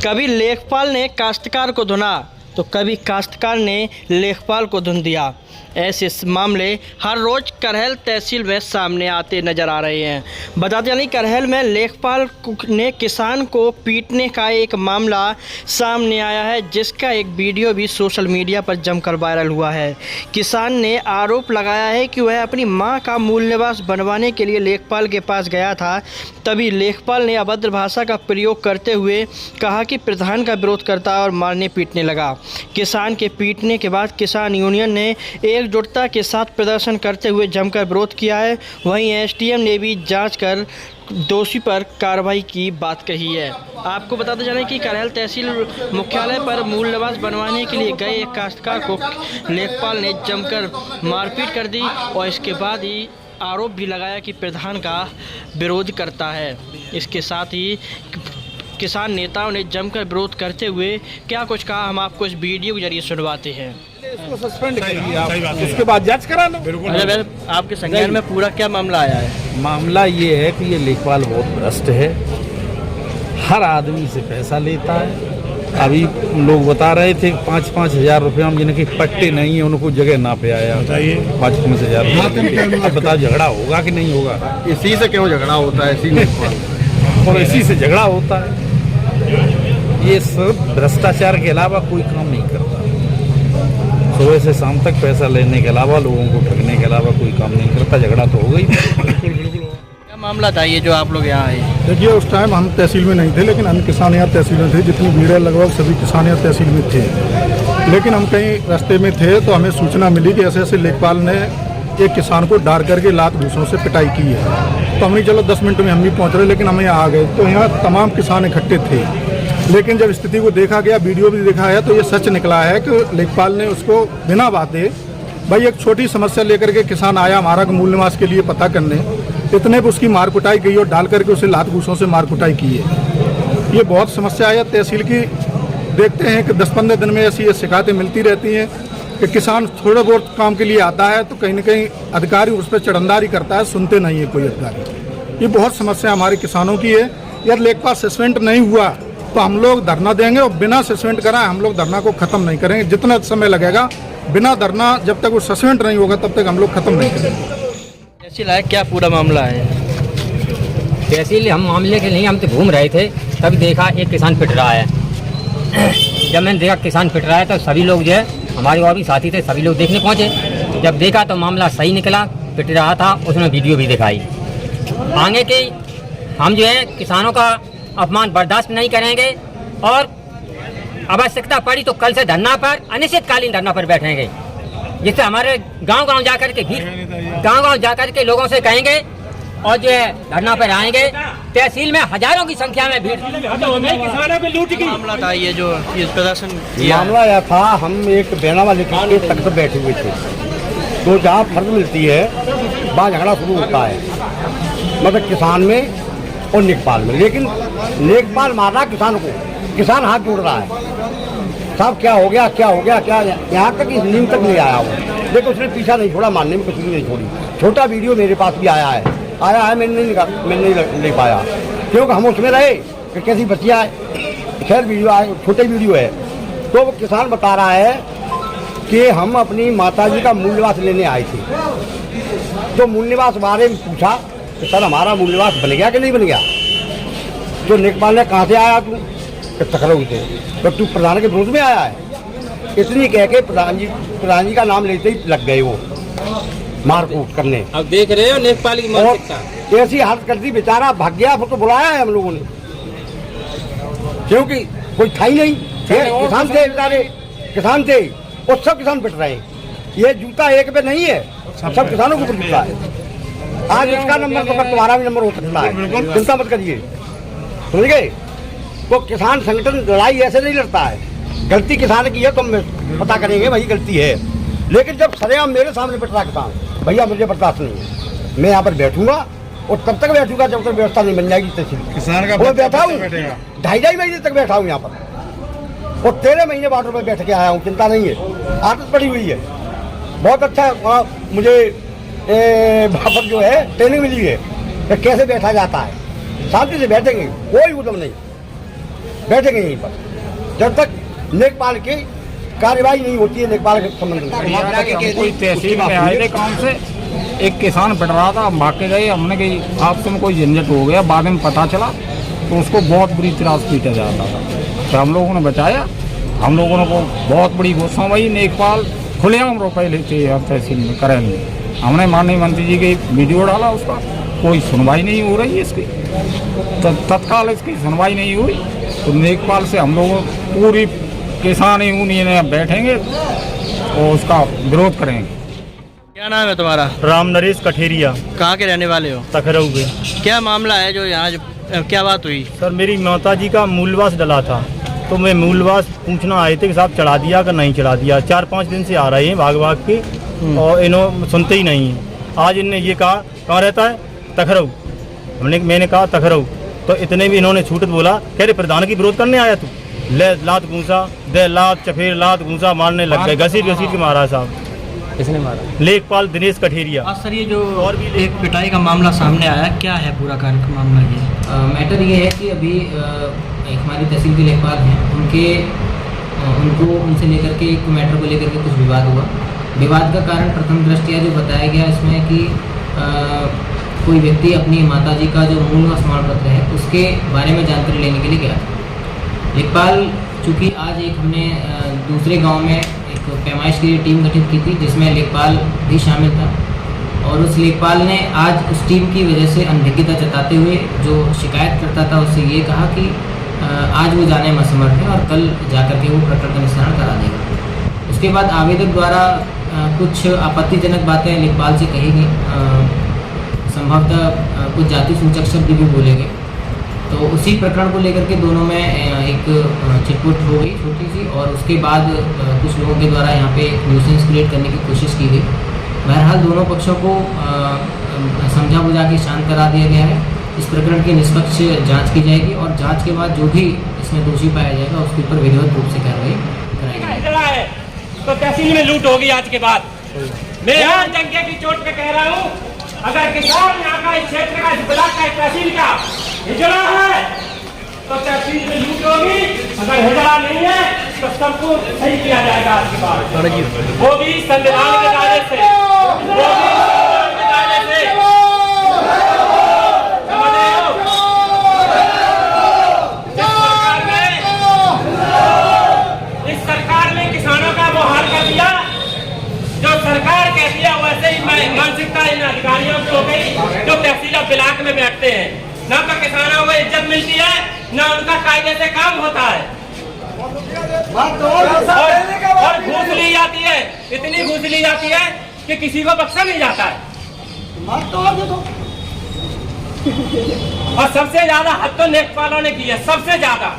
कभी लेखपाल ने काश्तकार को धुना तो कभी काश्तकार ने लेखपाल को धुन दिया। ऐसे मामले हर रोज़ करहल तहसील में सामने आते नज़र आ रहे हैं। बताते चलें करहल में लेखपाल ने किसान को पीटने का एक मामला सामने आया है, जिसका एक वीडियो भी सोशल मीडिया पर जमकर वायरल हुआ है। किसान ने आरोप लगाया है कि वह अपनी मां का मूल निवास बनवाने के लिए लेखपाल के पास गया था, तभी लेखपाल ने अभद्र भाषा का प्रयोग करते हुए कहा कि प्रधान का विरोध करता और मारने पीटने लगा। किसान के पीटने के बाद किसान यूनियन ने एकजुटता के साथ प्रदर्शन करते हुए जमकर विरोध किया है। वहीं एसडीएम ने भी जांच कर दोषी पर कार्रवाई की बात कही है। आपको बताते चलें कि करहल तहसील मुख्यालय पर मूल निवास बनवाने के लिए गए एक काश्तकार को लेखपाल ने जमकर मारपीट कर दी और इसके बाद ही आरोप भी लगाया कि प्रधान का विरोध करता है। इसके साथ ही किसान नेताओं ने जमकर विरोध करते हुए क्या कुछ कहा, हम आपको इस वीडियो के जरिए सुनवाते हैं। इसको सस्पेंड करिए आप, उसके बाद जांच करा लो। बिल्कुल। आपके संज्ञान में पूरा क्या मामला आया है? मामला ये है कि ये लेखपाल बहुत भ्रष्ट है, हर आदमी से पैसा लेता है। अभी लोग बता रहे थे 5-5 हज़ार रुपये हम जिनके पट्टे नहीं है उनको जगह ना पे आया, 5-5 हज़ार रुपये। अब बताओ झगड़ा होगा कि नहीं होगा? इसी से क्यों झगड़ा होता है? और इसी से झगड़ा होता है। ये सब भ्रष्टाचार के अलावा कोई काम नहीं करता। सुबह से शाम तक पैसा लेने के अलावा, लोगों को ठगने के अलावा कोई काम नहीं करता। झगड़ा तो हो गई। क्या मामला था ये जो आप लोग यहाँ आए? देखिए, उस टाइम हम तहसील में नहीं थे, लेकिन अन्य किसान यहाँ तहसील में थे। जितनी भीड़ है लगभग सभी किसान यहाँ तहसील में थे, लेकिन हम कहीं रास्ते में थे तो हमें सूचना मिली कि ऐसे ऐसे लेखपाल ने एक किसान को डार करके लात घूसों से पिटाई की है। तो हमने चलो 10 मिनट में हम भी पहुँच रहे, लेकिन हम यहाँ आ गए तो यहाँ तमाम किसान इकट्ठे थे। लेकिन जब स्थिति को देखा गया, वीडियो भी देखा है, तो ये सच निकला है कि लेखपाल ने उसको बिना बातें, भाई एक छोटी समस्या लेकर के किसान आया हमारा मूल निवास के लिए पता करने, इतने पर उसकी मार कुटाई की और डाल करके उसे लात घूसों से मार कुटाई की है। ये बहुत समस्या है तहसील की। देखते हैं कि 10-15 दिन में ऐसी ये शिकायतें मिलती रहती हैं कि किसान थोड़ा बहुत काम के लिए आता है तो कहीं न कहीं अधिकारी उस पर चढ़ंदारी करता है, सुनते नहीं है कोई अधिकारी। ये बहुत समस्या हमारे किसानों की है। यदि लेखपाल सस्पेंड नहीं हुआ तो हम लोग धरना देंगे और बिना सस्पेंड कराए हम लोग धरना को ख़त्म नहीं करेंगे। जितना समय लगेगा, बिना धरना जब तक वो सस्पेंड नहीं होगा तब तक हम लोग ख़त्म नहीं करेंगे। तहसील आए, क्या पूरा मामला है? तहसील हम मामले के नहीं, हम तो घूम रहे थे, तब देखा एक किसान पिट रहा है। जब मैंने देखा किसान पिट रहा है तो सभी लोग जो है, हमारे और भी साथी थे, सभी लोग देखने पहुँचे। जब देखा तो मामला सही निकला, पिट रहा था, उसने वीडियो भी दिखाई। आगे की हम जो है किसानों का अपमान बर्दाश्त नहीं करेंगे और आवश्यकता पड़ी तो कल से धरना पर, अनिश्चितकालीन धरना पर बैठेंगे, जिससे हमारे गांव-गांव जाकर के भी गांव-गांव जाकर के लोगों से कहेंगे और जो है धरना पर आएंगे। तहसील में हजारों की संख्या में भीड़। किसानों पे लूट की मामला था ये जो ये प्रदर्शन मामला यह था, हम एक बेना वाले के तक पर बैठे हुए थे, तो जहाँ फर्ज मिलती है वहाँ झगड़ा शुरू होता है, मतलब किसान में और लेखपाल में। लेकिन लेखपाल मार रहा किसान को, किसान हाथ जोड़ रहा है, साहब क्या हो गया, क्या हो गया, क्या, यहाँ तक इस नींद तक नहीं आया वो। लेकिन उसने पीछा नहीं छोड़ा, मारने में कुछ भी नहीं छोड़ी। छोटा वीडियो मेरे पास भी आया है, मैंने नहीं ले पाया क्योंकि हम उसमें रहे कि कैसी बचिया है। खैर वीडियो आए, छोटे वीडियो है। तो वो किसान बता रहा है कि हम अपनी माताजी का मूल निवास लेने आए थे, तो मूल निवास बारे में पूछा कि सर हमारा मूल निवास बन गया कि नहीं बन गया? तो लेखपाल ने कहाँ से आया तू? तकरऊ से। तो तू प्रधान के विरोध में आया है? इतनी कह के प्रधान जी का नाम लेते ही लग गए वो मारकूट करने। अब देख रहे हो लेखपाल की मानसिकता ऐसी हालत कर दी, बेचारा भाग गया। फिर तो बुलाया है हम लोगों ने, क्योंकि कोई था ही नहीं। किसान थे बेचारे, किसान थे और सब किसान पिट रहे हैं। ये जूता एक पे नहीं है, सब किसानों को जूता है। आज इसका नंबर तो तुम्हारा भी नंबर हो सकता है, चिंता मत करिए, समझ गए? तो किसान संगठन लड़ाई ऐसे नहीं लड़ता है। गलती किसान की है तो हम पता करेंगे वही गलती है, लेकिन जब सरेआम मेरे सामने पिट रहा किसान, भैया मुझे बर्दाश्त नहीं है। मैं यहाँ पर बैठूंगा और तब तक बैठूंगा जब तक व्यवस्था नहीं बन जाएगी तहसील। किसान का मैं बैठा हूँ 2.5 महीने तक बैठा हूँ यहाँ पर, और 13 महीने बॉर्डर पर बैठ के आया हूँ। चिंता नहीं है, आदत पड़ी हुई है। बहुत अच्छा वहाँ मुझे वहाँ पर जो है ट्रेनिंग मिली है कि कैसे बैठा जाता है। शांति से बैठेंगे, कोई उद्यम नहीं। बैठेंगे यहीं पर जब तक लेखपाल की कार्यवाही नहीं होती है। लेखपाल के संबंध में कोई तहसील में आए थे काम से, एक किसान पिट रहा था, हम भाग के गए, हमने कही आपसे में कोई झंझट हो गया। बाद में पता चला तो उसको बहुत बुरी तरह से पीटा जाता था, तो हम लोगों ने बचाया। हम लोगों ने को बहुत बड़ी घोषणा हुई, लेखपाल खुलेआम रुपये लेते हैं तहसील में करेल में। हमने माननीय मंत्री जी के वीडियो डाला, उसका कोई सुनवाई नहीं हो रही है इसकी, तत्काल इसकी सुनवाई नहीं हुई। तो लेखपाल से हम लोग पूरी किसान यूनियन बैठेंगे और उसका विरोध करेंगे। क्या नाम है तुम्हारा? राम नरेश कठेरिया, कहाँ के रहने वाले हो? तखरऊ के। क्या मामला है जो यहाँ क्या बात हुई? सर मेरी माता जी का मूलवास डला था, तो मैं मूलवास पूछना आए थे कि साहब चढ़ा दिया कि नहीं चढ़ा दिया। 4-5 दिन से आ रहे हैं भाग भाग के और इन्होंने सुनते ही नहीं हैं। आज इनने ये कहा कहाँ रहता है? तखरऊ। मैंने कहा तखरऊ, तो इतने भी इन्होंने छूट बोला, कह रहे प्रधान की विरोध करने आया तू, ले लात घूसा दे लात चफेर लात घूसा मारने लग गए, घसीट घसीट के मारा साहब। किसने मारा? लेखपाल दिनेश कठेरिया। आज सर ये जो और भी एक पिटाई का मामला सामने आया, क्या है पूरा कार्य का मामला? ये मैटर ये है कि अभी एक हमारी तहसील के लेखपाल हैं, उनसे लेकर के एक मैटर को लेकर के कुछ विवाद हुआ। विवाद का कारण प्रथम दृष्टया जो बताया गया इसमें कि कोई व्यक्ति अपनी माता जी का जो मूल प्रमाण पत्र है उसके बारे में जानकारी लेने के लिए गया था। लेखपाल चूँकि आज एक हमने दूसरे गांव में एक पैमाइश के लिए टीम गठित की थी जिसमें लेखपाल भी शामिल था, और उस लेखपाल ने आज उस टीम की वजह से अनभिज्ञता जताते हुए जो शिकायत करता था उससे ये कहा कि आज वो जाने में असमर्थ है और कल जाकर के वो प्रकरण का निस्तारण करा देगा। उसके बाद आवेदक द्वारा कुछ आपत्तिजनक बातें लेखपाल से कही गई, संभवतः कुछ जाति सूचक शब्द भी बोले गए। तो उसी प्रकरण को लेकर के दोनों में एक चिटपुट हो गई छोटी सी, और उसके बाद कुछ लोगों के द्वारा यहाँ पे न्यूसेंस क्रिएट करने की कोशिश की गई। बहरहाल दोनों पक्षों को समझा बुझा के शांत करा दिया गया है। इस प्रकरण की निष्पक्ष जांच की जाएगी और जांच के बाद जो भी इसमें दोषी पाया जाएगा उसके ऊपर विधिवत रूप से कार्रवाई कराई जाएगी। तो तहसील में लूट होगी आज के बाद। मैं यहाँ जंगे की चोट पे कह रहा हूँ, अगर किसान यहाँ का इस क्षेत्र का, इस ब्लॉक का, तहसील का हिजड़ा है तो तहसील में लूट होगी। अगर हिजड़ा नहीं है तो सबको सही किया जाएगा आज के बाद, वो भी संविधान के दायरे से, वो भी संविधान के दायरे से। समझ रहे हो? इस सरकार ने किसानों का वो हाल कर दिया जो सरकार कहती है, वैसे ही मानसिकता इन अधिकारियों की हो गई जो तहसील और ब्लॉक में बैठते हैं। ना तो किसानों को इज्जत मिलती है, ना उनका कायदे से काम होता है, और घूस ली जाती है, इतनी घूस ली जाती है कि किसी को बख्शा नहीं जाता है। और सबसे ज्यादा हद तो लेखपालों ने की है, सबसे ज्यादा।